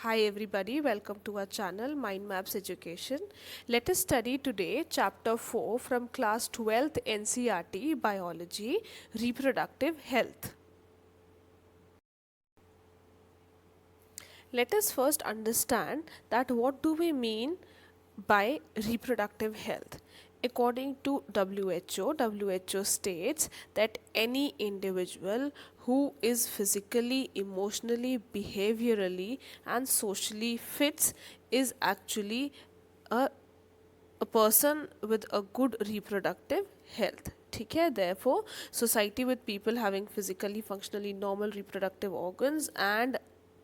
Hi everybody, welcome to our channel Mind Maps Education. Let us study today chapter 4 from class 12th NCERT Biology Reproductive Health. Let us first understand that what do we mean by reproductive health. According to WHO states that any individual who is physically, emotionally, behaviorally, and socially fit is actually a a person with a good reproductive health. ठीक है, therefore society with people having physically functionally normal reproductive organs and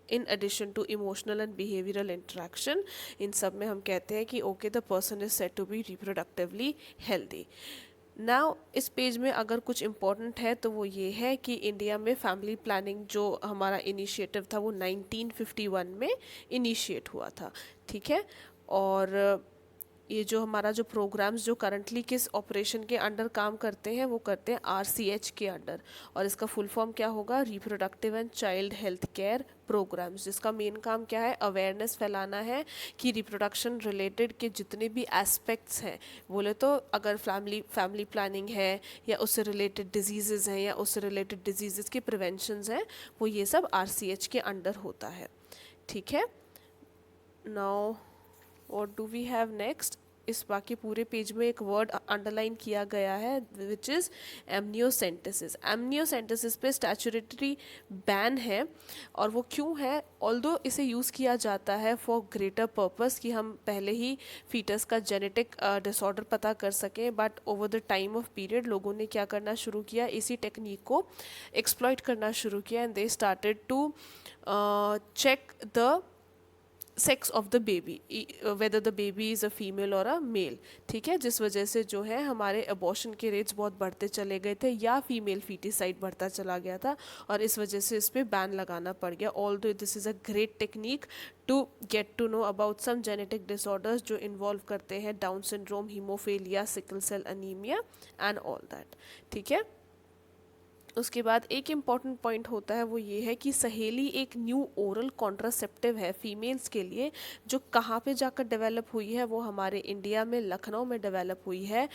in addition to emotional and behavioral interaction, इन सब में हम कहते हैं कि okay the person is said to be reproductively healthy. Now इस page में अगर कुछ इम्पोर्टेंट है तो वो ये है कि इंडिया में फैमिली प्लानिंग जो हमारा इनिशिएटिव था वो 1951 में इनिशिएट हुआ था. ठीक है, और ये जो हमारा जो प्रोग्राम्स जो करंटली किस ऑपरेशन के अंडर काम करते हैं वो करते हैं RCH के अंडर, और इसका फुल फॉर्म क्या होगा, reproductive and child health care programmes, जिसका मेन काम क्या है, अवेयरनेस फैलाना है कि रिप्रोडक्शन रिलेटेड के जितने भी एस्पेक्ट्स हैं, बोले तो अगर फैमिली प्लानिंग है या उससे रिलेटेड डिजीज़ हैं या उससे रिलेटेड डिजीज़ के प्रिवेंशंस हैं, वो ये सब RCH के अंडर होता है. ठीक है, now what do we have next. इस बाकी पूरे पेज में एक वर्ड अंडरलाइन किया गया है विच इज़ एमनियोसेंटेसिस. एमनियोसेंटेसिस पे स्टैचुरेटरी बैन है, और वो क्यों है, ऑल्दो इसे यूज़ किया जाता है फॉर ग्रेटर पर्पस कि हम पहले ही फीटस का जेनेटिक डिसऑर्डर पता कर सकें, but over the time of period लोगों ने क्या करना शुरू किया, इसी टेक्निक को एक्सप्लॉइट करना शुरू किया and they started to check the sex of the baby, whether the baby is a female or a mail. ठीक है, जिस वजह से जो है हमारे अबॉर्शन के रेट्स बहुत बढ़ते चले गए थे या फीमेल फीटिसाइड बढ़ता चला गया था, और इस वजह से इस पर बैन लगाना पड़ गया. Although this is a great technique to get to know about some genetic disorders जो इन्वॉल्व करते हैं down syndrome, haemophilia, sickle cell anaemia and all that. ठीक है, उसके बाद एक इम्पॉर्टेंट पॉइंट होता है वो ये है कि सहेली एक न्यू ओरल कॉन्ट्रासेप्टिव है फीमेल्स के लिए, जो कहाँ पे जाकर डेवलप हुई है, वो हमारे इंडिया में लखनऊ में डेवलप हुई है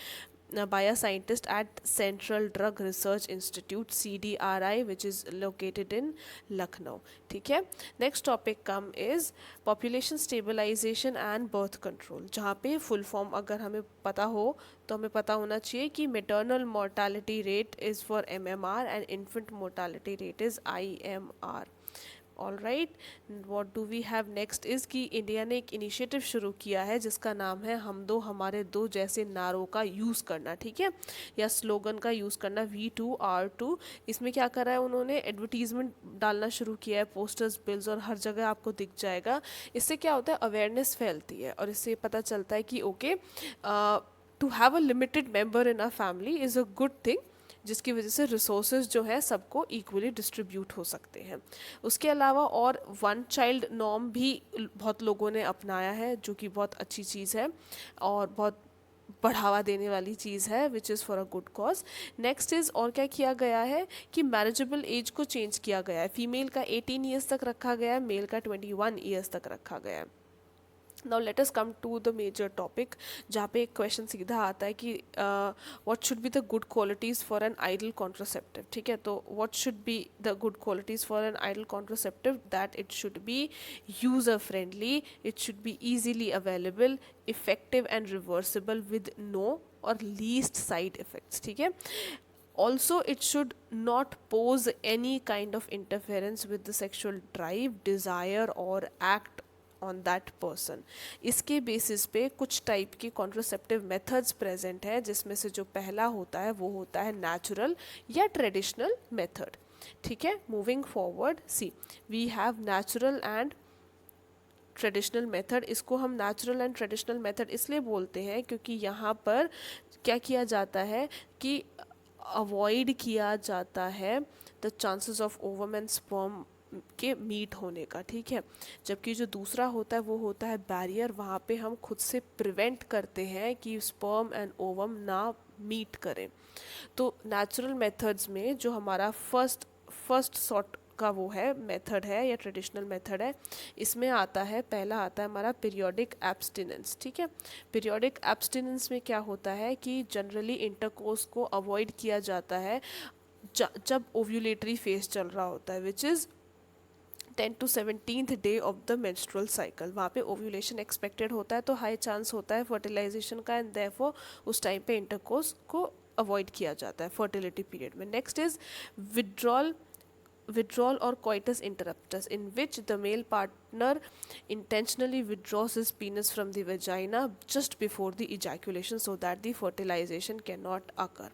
by a scientist at Central Drug Research Institute CDRI which is located in Lucknow. ठीक है, next topic come is population stabilisation and birth control, जहाँ पे फुल फॉर्म अगर हमें पता हो तो हमें पता होना चाहिए कि maternal mortality rate is for MMR and infant mortality rate is IMR. All right, what do we have next is कि इंडिया ने एक इनिशिएटिव शुरू किया है जिसका नाम है हम दो हमारे दो जैसे नारों का यूज़ करना. ठीक है, या स्लोगन का यूज़ करना, V2R2. इसमें क्या करा है उन्होंने, एडवर्टीजमेंट डालना शुरू किया है, पोस्टर्स, बिल्स, और हर जगह आपको दिख जाएगा. इससे क्या होता है, अवेयरनेस फैलती है और इससे पता चलता है कि okay to have a limited member in a family is a good thing, जिसकी वजह से रिसोर्सेज जो है सबको इक्वली डिस्ट्रीब्यूट हो सकते हैं. उसके अलावा और वन चाइल्ड नॉर्म भी बहुत लोगों ने अपनाया है, जो कि बहुत अच्छी चीज़ है और बहुत बढ़ावा देने वाली चीज़ है, which is for a good cause. Next is और क्या किया गया है कि मैरिजेबल एज को चेंज किया गया है. फीमेल का 18 ईयर्स तक रखा गया है, मेल का 21 ईयर्स तक रखा गया है. Now let us come to the major topic, जहाँ पे एक क्वेश्चन सीधा आता है कि what should be the good qualities for an ideal contraceptive. ठीक है, तो what should be the good qualities for an ideal contraceptive, that it should be user friendly, it should be easily available, effective and reversible with no or least side effects. ठीक है, also it should not pose any kind of interference with the sexual drive, desire or act on that person. इसके basis पे कुछ type की contraceptive methods present है, जिसमें से जो पहला होता है वो होता है नेचुरल या ट्रेडिशनल मेथड. ठीक है, moving forward, see we have natural and traditional method. इसको हम नेचुरल एंड ट्रेडिशनल मेथड इसलिए बोलते हैं क्योंकि यहाँ पर क्या किया जाता है कि अवॉइड किया जाता है the chances of ovum and sperm के मीट होने का. ठीक है, जबकि जो दूसरा होता है वो होता है बैरियर, वहाँ पे हम खुद से प्रिवेंट करते हैं कि स्पर्म एंड ओवम ना मीट करें. तो नेचुरल मेथड्स में जो हमारा फर्स्ट सॉर्ट का वो है मेथड है या ट्रेडिशनल मेथड है, इसमें आता है, पहला आता है हमारा पीरियोडिक एब्सटिनेंस। ठीक है, पीरियोडिक एब्सटिनेंस में क्या होता है कि जनरली इंटरकोर्स को अवॉइड किया जाता है जब ओव्यूलेटरी फेज चल रहा होता है, which is 10 to 17th day of the menstrual cycle. वहाँ पे ओव्यूलेशन एक्सपेक्टेड होता है, तो हाई चांस होता है फर्टिलाइजेशन का, एंड देयरफॉर उस टाइम पे इंटरकोर्स को अवॉइड किया जाता है फर्टिलिटी पीरियड में। Next is withdrawal or coitus interruptus, in which the male partner intentionally withdraws his penis from the vagina just before the ejaculation so that the fertilization cannot occur.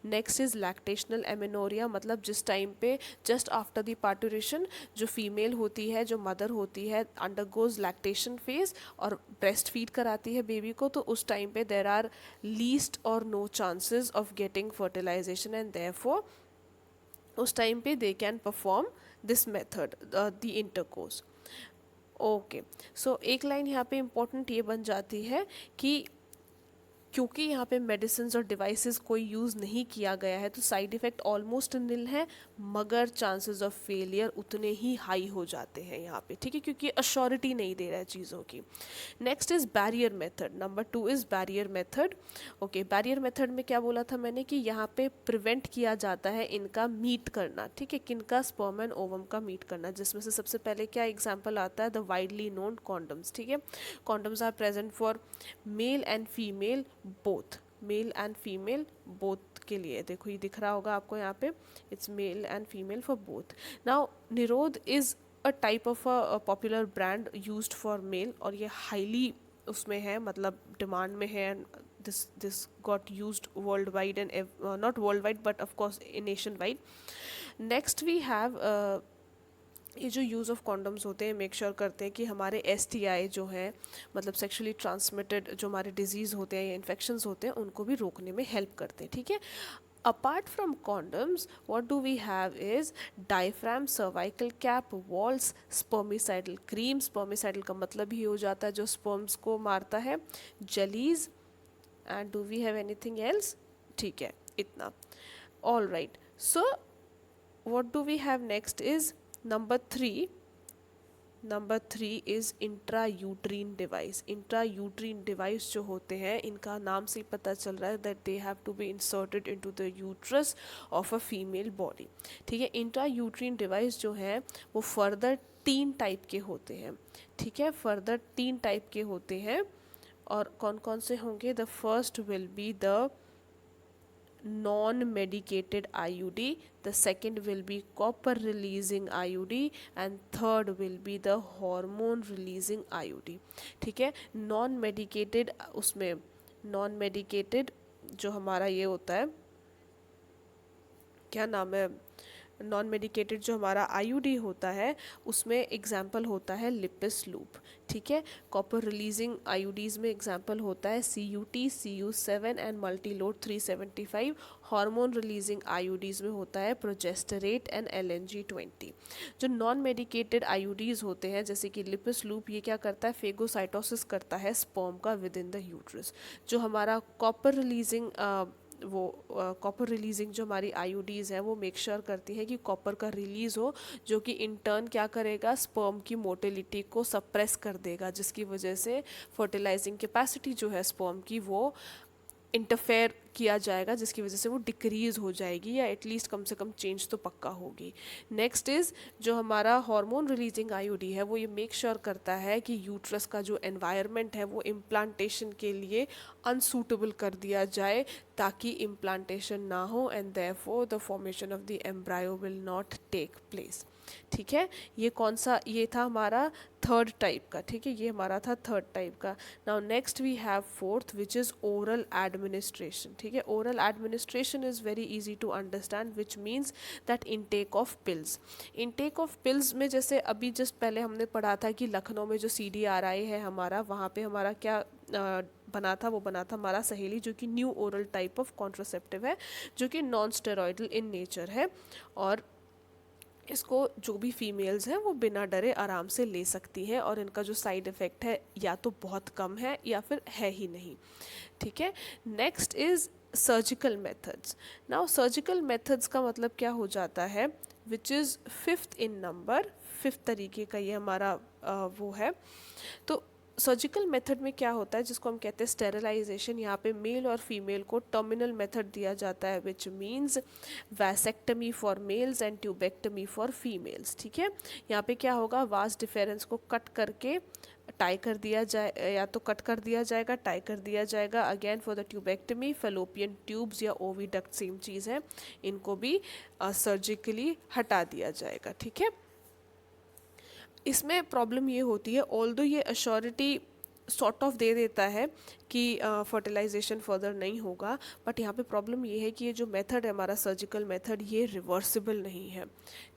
Next is lactational amenorrhea, मतलब जिस time पे just after the parturition जो female होती है, जो mother होती है, undergoes lactation phase और breast feed कराती है बेबी को, तो उस टाइम पे there are least or no chances of getting fertilization, and therefore उस टाइम पे they can perform this method the intercourse. Okay, so एक लाइन यहाँ पे इम्पोर्टेंट ये बन जाती है कि क्योंकि यहाँ पे मेडिसिन और डिवाइसेस कोई यूज़ नहीं किया गया है तो साइड इफ़ेक्ट ऑलमोस्ट निल है, मगर चांसेस ऑफ फेलियर उतने ही हाई हो जाते हैं यहाँ पे। ठीक है, क्योंकि अश्योरिटी नहीं दे रहा है चीज़ों की। Next is barrier method, number 2 is barrier method. Okay, barrier method में क्या बोला था मैंने कि यहाँ पे प्रिवेंट किया जाता है इनका मीट करना। ठीक है, किनका, स्पर्म एंड ओवम का मीट करना, जिसमें से सबसे पहले क्या एग्जाम्पल आता है, द वाइडली नोन कॉन्डम्स। ठीक है, condoms are present for male and female both, male and female both के लिए। देखो ये दिख रहा होगा आपको यहाँ पे, it's male and female for both. Now Nirodh is a type of a popular brand used for male, और ये हाईली उसमें है, मतलब डिमांड में है। This got used worldwide and not worldwide but of course nationwide. Next we have ये जो use of condoms होते हैं मेक श्योर करते हैं कि हमारे STI जो हैं, मतलब सेक्सुअली ट्रांसमिटेड जो हमारे डिजीज़ होते हैं या इन्फेक्शंस होते हैं, उनको भी रोकने में हेल्प करते हैं। ठीक है, apart from condoms what do we have is diaphragm, cervical cap, walls, spermicidal cream, spermicidal का मतलब ही हो जाता है जो स्पर्म्स को मारता है, jellies, and do we have anything else? ठीक है, इतना। All right, so what do we have next is number three is intrauterine device. Intrauterine device जो होते हैं, इनका नाम से ही पता चल रहा है that they have to be inserted into the uterus of a female body. ठीक है, इंट्रायूट्रीन डिवाइस जो है वो फर्दर 3 टाइप के होते हैं। ठीक है, फर्दर 3 टाइप के होते हैं, और कौन कौन से होंगे? The first will be the non-medicated IUD, the second will be copper releasing IUD, and third will be the hormone releasing IUD। ठीक है, नॉन मेडिकेटेड, उसमें नॉन मेडिकेटेड जो हमारा ये होता है, क्या नाम है, नॉन मेडिकेटेड जो हमारा IUD होता है उसमें एग्जाम्पल होता है लिपिस लूप। ठीक है, कॉपर रिलीजिंग IUDs में एग्जाम्पल होता है CUT, CU7 and Multiload 375। Hormone releasing IUDs में होता है प्रोजेस्टेरेट एंड LNG20। जो नॉन मेडिकेटेड IUDs होते हैं जैसे कि लिपिस लूप, ये क्या करता है, फेगोसाइटोसिस करता है स्पर्म का विद इन द यूट्रस। जो हमारा कॉपर रिलीजिंग कॉपर रिलीजिंग जो हमारी IUDs हैं वो मेक श्योर करती है कि कॉपर का रिलीज हो, जो कि इन टर्न क्या करेगा, स्पर्म की मोटिलिटी को सप्रेस कर देगा, जिसकी वजह से फर्टिलाइजिंग कैपेसिटी जो है स्पर्म की वो इंटरफेयर किया जाएगा, जिसकी वजह से वो डिक्रीज हो जाएगी, या एटलीस्ट कम से कम चेंज तो पक्का होगी। नेक्स्ट इज़ जो हमारा हार्मोन रिलीजिंग IUD है वो ये मेक श्योर करता है कि यूट्रस का जो एनवायरनमेंट है वो इम्प्लांटेशन के लिए अनसूटेबल कर दिया जाए, ताकि इम्प्लांटेशन ना हो, and therefore the formation of the embryo will not take place. ठीक है, ये कौन सा, ये था हमारा थर्ड टाइप का। ठीक है, ये हमारा था थर्ड टाइप का। Now next we have fourth which is oral administration. ठीक है, oral administration is very easy to understand, which means that intake of pills. Intake of pills में जैसे अभी जस्ट पहले हमने पढ़ा था कि लखनऊ में जो CDRI है हमारा, वहाँ पे हमारा क्या बना था, वो बना था हमारा सहेली, जो कि new oral type of contraceptive है, जो कि नॉन स्टेरॉइडल इन नेचर है, और इसको जो भी फीमेल्स हैं वो बिना डरे आराम से ले सकती हैं, और इनका जो साइड इफ़ेक्ट है या तो बहुत कम है या फिर है ही नहीं। ठीक है, next is surgical methods. Now surgical methods का मतलब क्या हो जाता है, which is fifth in number, fifth तरीके का ये हमारा वो है। तो सर्जिकल मेथड में क्या होता है, जिसको हम कहते हैं स्टेरिलाइजेशन, यहाँ पे मेल और फीमेल को टर्मिनल मेथड दिया जाता है, which means vasectomy for males and tubectomy for females. ठीक है, यहाँ पे क्या होगा, वास डिफरेंस को कट करके टाई कर दिया जाए, या तो कट कर दिया जाएगा, टाई कर दिया जाएगा। Again for the tubectomy fallopian tubes या ओविडक्ट सेम चीज़ है, इनको भी सर्जिकली हटा दिया जाएगा। ठीक है, इसमें प्रॉब्लम ये होती है, ऑल्दो ये अश्योरिटी सॉर्ट ऑफ दे देता है कि फर्टिलाइजेशन फर्दर नहीं होगा, बट यहाँ पे प्रॉब्लम ये है कि ये जो मेथड है हमारा सर्जिकल मेथड, ये रिवर्सिबल नहीं है।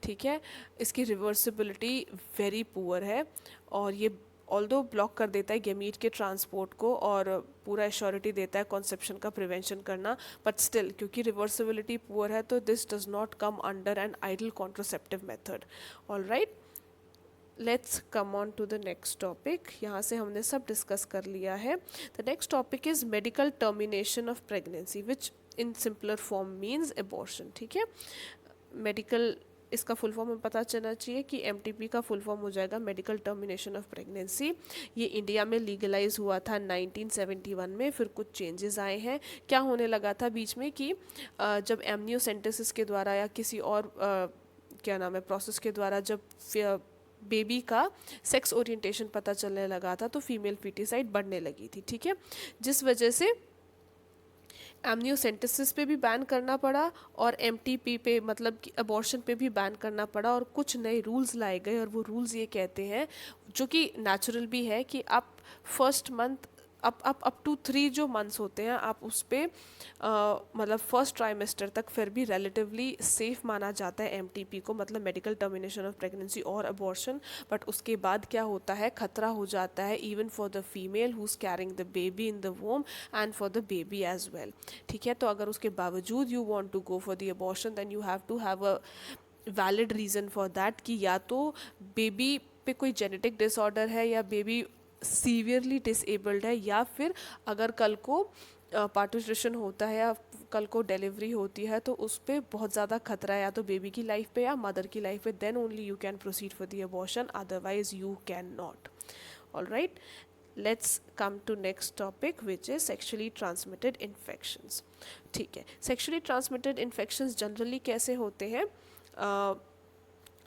ठीक है, इसकी रिवर्सिबिलिटी वेरी पुअर है, और ये ऑल्दो ब्लॉक कर देता है गैमीट के ट्रांसपोर्ट को और पूरा एश्योरिटी देता है कॉन्सेप्शन का प्रिवेंशन करना, बट स्टिल क्योंकि रिवर्सिबिलिटी पुअर है तो this does not come under an ideal contraceptive method. All right, let's come on to the next topic. यहाँ से हमने सब डिस्कस कर लिया है। The next topic is medical termination of pregnancy, which in simpler form means abortion. ठीक है, medical, इसका फुल फॉर्म हमें पता चलना चाहिए कि MTP का फुल फॉर्म हो जाएगा मेडिकल टर्मिनेशन ऑफ प्रेगनेंसी। ये इंडिया में लीगलाइज हुआ था 1971 में, फिर कुछ चेंजेस आए हैं। क्या होने लगा था बीच में कि जब एमनियोसेंटेसिस के द्वारा या किसी और क्या नाम है प्रोसेस के द्वारा जब बेबी का सेक्स ओरिएंटेशन पता चलने लगा था तो फीमेल फीटिसाइड बढ़ने लगी थी। ठीक है, जिस वजह से एमनियोसेंटेसिस पे भी बैन करना पड़ा और MTP पे मतलब कि अबॉर्शन पे भी बैन करना पड़ा, और कुछ नए रूल्स लाए गए, और वो रूल्स ये कहते हैं, जो कि नेचुरल भी है, कि आप फर्स्ट मंथ अप टू 3 जो मंथ्स होते हैं आप उस पर मतलब फर्स्ट ट्राइमेस्टर तक फिर भी रिलेटिवली सेफ माना जाता है MTP को, मतलब मेडिकल टर्मिनेशन ऑफ प्रेगनेंसी और अबॉर्शन। बट उसके बाद क्या होता है, खतरा हो जाता है even for the female who is carrying the baby in the womb and for the baby as well. ठीक है, तो अगर उसके बावजूद you want to go for the abortion then you have to have a valid reason for that, कि या तो baby पे कोई जेनेटिक डिसऑर्डर है या बेबी सीवियरली डिसेबल्ड है, या फिर अगर कल को पार्टुरेशन होता है या कल को डिलीवरी होती है तो उस पर बहुत ज़्यादा खतरा है, या तो बेबी की लाइफ पे या मदर की लाइफ पे, then only you can proceed for the abortion, otherwise you can not. All right, let's come to next topic which is sexually transmitted infections. ठीक है, सेक्शुअली ट्रांसमिटेड इन्फेक्शंस जनरली कैसे होते हैं,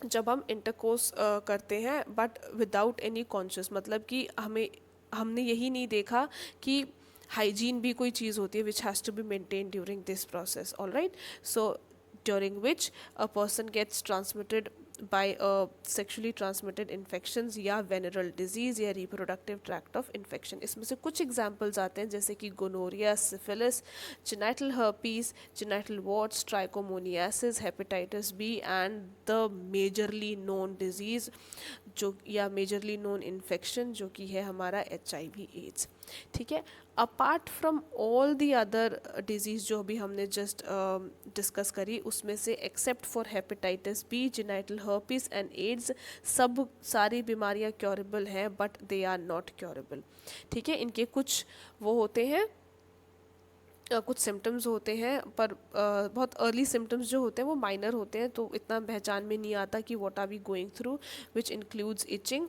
जब हम इंटरकोर्स करते हैं बट विदाउट एनी कॉन्शियस, मतलब कि हमने यही नहीं देखा कि हाइजीन भी कोई चीज़ होती है which has to be maintain during this process. All right, so during which a person gets transmitted by sexually transmitted infections या venereal disease या reproductive tract of infection। इसमें से कुछ एग्जाम्पल्स आते हैं जैसे कि gonorrhoea, syphilis, genital herpes, genital warts, trichomoniasis, hepatitis B and the majorly known disease जो या मेजरली नोन इन्फेक्शन जो कि है हमारा HIV AIDS। ठीक है, apart from all the other diseases जो भी हमने जस्ट डिस्कस करी, उसमें से except for hepatitis B, genital herpes and AIDS, सब सारी बीमारियां क्योरेबल हैं but they are not curable. ठीक है, इनके कुछ वो होते हैं कुछ सिम्टम्स होते हैं, पर बहुत अर्ली सिम्टम्स जो होते हैं वो माइनर होते हैं, तो इतना पहचान में नहीं आता कि what are we going through, which includes itching,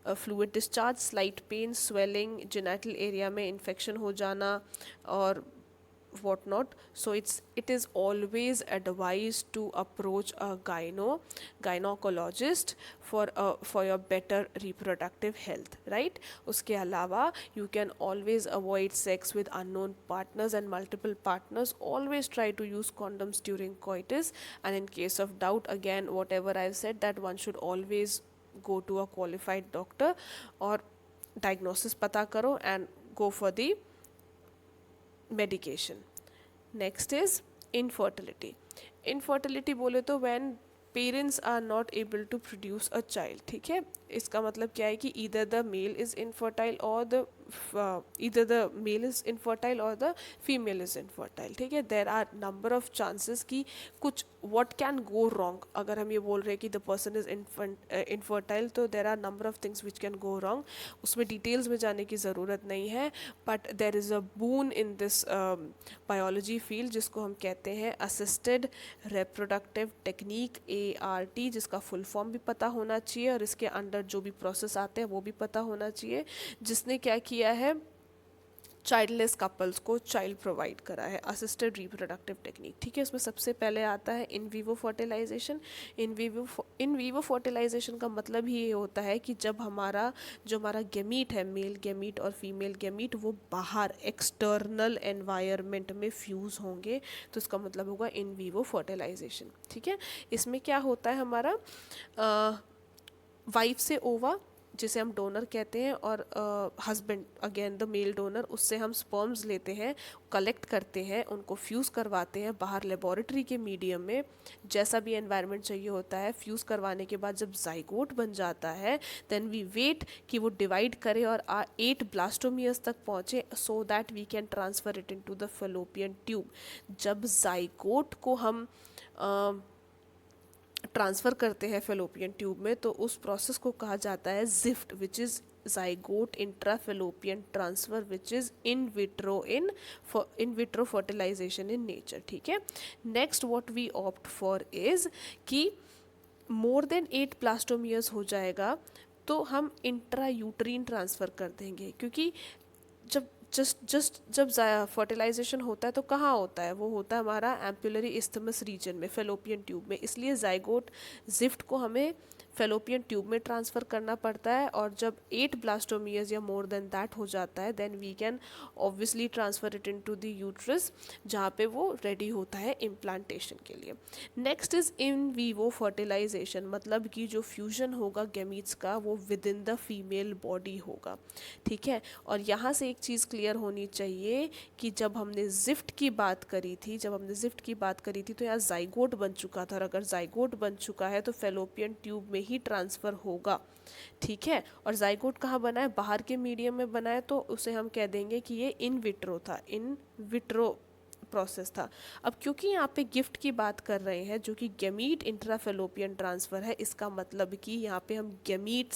fluid discharge, slight pain, swelling, genital area में इन्फेक्शन हो जाना और what not. So it is always advised to approach a gynecologist for your better reproductive health, right? उसके अलावा you can always avoid sex with unknown partners and multiple partners. Always try to use condoms during coitus, and in case of doubt, again whatever I've said, that one should always go to a qualified doctor और diagnosis पता करो and go for the medication. Next is infertility. Infertility बोले तो when parents are not able to produce a child। ठीक है, इसका मतलब क्या है कि either the male is infertile or the either the male is infertile or the female is infertile. ठीक है, there are number of chances कि कुछ what can go wrong. अगर हम ये बोल रहे हैं कि the person is infertile, तो there are number of things which can go wrong. उसमें details में जाने की ज़रूरत नहीं है, but there is a boon in this biology field जिसको हम कहते हैं assisted reproductive technique, ART, जिसका full form भी पता होना चाहिए और इसके अंडर जो भी प्रोसेस आते हैं वो भी पता होना चाहिए, जिसने क्या किया है, चाइल्डलेस कपल्स को चाइल्ड प्रोवाइड करा है, असिस्टेड रिप्रोडक्टिव टेक्निक. ठीक है, उसमें सबसे पहले आता है in vivo fertilisation. In vivo fertilisation का मतलब ही ये होता है कि जब जो हमारा गेमीट है, मेल गेमीट और फीमेल गेमीट, वो बाहर एक्सटर्नल एनवायरनमेंट में फ्यूज़ होंगे, तो इसका मतलब होगा इन वीवो फर्टिलाइजेशन. ठीक है, इसमें क्या होता है, हमारा वाइफ से ओवा, जिसे हम डोनर कहते हैं, और husband again the male donor, उससे हम स्पर्म्स लेते हैं, कलेक्ट करते हैं, उनको फ्यूज़ करवाते हैं बाहर लेबोरेटरी के मीडियम में, जैसा भी एनवायरनमेंट चाहिए होता है. फ्यूज़ करवाने के बाद जब जाइगोट बन जाता है, देन वी वेट कि वो डिवाइड करे और 8 ब्लास्टोमियर्स तक पहुँचे, so that we can transfer it into the fallopian tube. जब जाइगोट को हम ट्रांसफ़र करते हैं फैलोपियन ट्यूब में, तो उस प्रोसेस को कहा जाता है gift, which is zygote intrafallopian transfer, which is in vitro fertilization in nature. ठीक है, next what we opt for is कि मोर देन 8 ब्लास्टोमियर्स हो जाएगा तो हम इंट्रायूट्रीन ट्रांसफ़र कर देंगे, क्योंकि जब फर्टिलाइजेशन होता है तो कहाँ होता है, वो होता है हमारा एम्पुलरी इस्थमस रीजन में, फेलोपियन ट्यूब में. इसलिए जाइगोट जिफ्ट को हमें फेलोपियन ट्यूब में ट्रांसफ़र करना पड़ता है, और जब 8 ब्लास्टोमियर्स या मोर देन दैट हो जाता है, then we can obviously transfer it into the uterus, जहाँ पे वो रेडी होता है इम्प्लांटेशन के लिए. Next is in vivo fertilisation, मतलब कि जो फ्यूजन होगा गैमीट्स का वो within the female body होगा. ठीक है, और यहाँ से एक चीज़ क्लियर होनी चाहिए कि जब हमने जिफ्ट की बात करी थी तो यहाँ जाइगोट बन चुका था, और अगर जाइगोट बन चुका है तो फेलोपियन ट्यूब में ही ट्रांसफ़र होगा. ठीक है, और जाइगोट कहाँ बना है, बाहर के मीडियम में बना है, तो उसे हम कह देंगे कि ये इन विट्रो था, इन विट्रो प्रोसेस था. अब क्योंकि यहाँ पे गिफ्ट की बात कर रहे हैं जो कि गैमीट इंट्राफेलोपियन ट्रांसफ़र है, इसका मतलब कि यहाँ पे हम गैमीट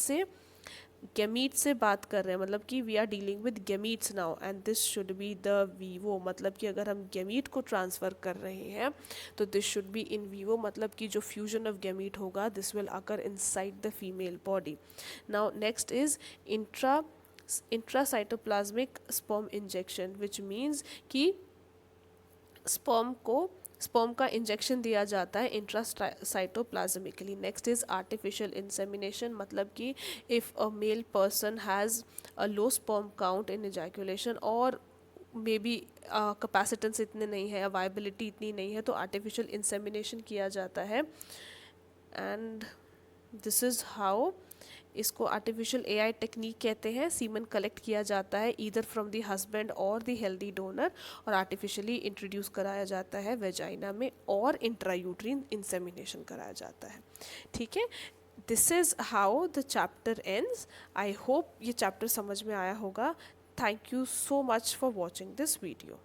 से बात कर रहे हैं, मतलब कि we are dealing with gametes now, and this should be the vivo. मतलब कि अगर हम गैमीट को ट्रांसफ़र कर रहे हैं तो this should be in vivo, मतलब कि जो फ्यूजन ऑफ गैमीट होगा this will occur inside the female body. Now next is intracytoplasmic sperm injection, which means कि स्पर्म का इंजेक्शन दिया जाता है इंट्रासाइटोप्लाज्मिकली. नेक्स्ट इज़ आर्टिफिशियल इंसेमिनेशन, मतलब कि if a male person has a low sperm count in ejaculation और may be capacitance इतने नहीं है, वायबिलिटी इतनी नहीं है, तो आर्टिफिशियल इंसेमिनेशन किया जाता है. एंड दिस इज़ हाउ, इसको आर्टिफिशियल एआई टेक्निक कहते हैं. सीमन कलेक्ट किया जाता है ईदर फ्रॉम द हस्बैंड और द हेल्दी डोनर, और आर्टिफिशियली इंट्रोड्यूस कराया जाता है वेजाइना में, और इंट्रायूट्रीन इंसेमिनेशन कराया जाता है. ठीक है, this is how the chapter ends. I hope ये चैप्टर समझ में आया होगा. Thank you so much for watching this video.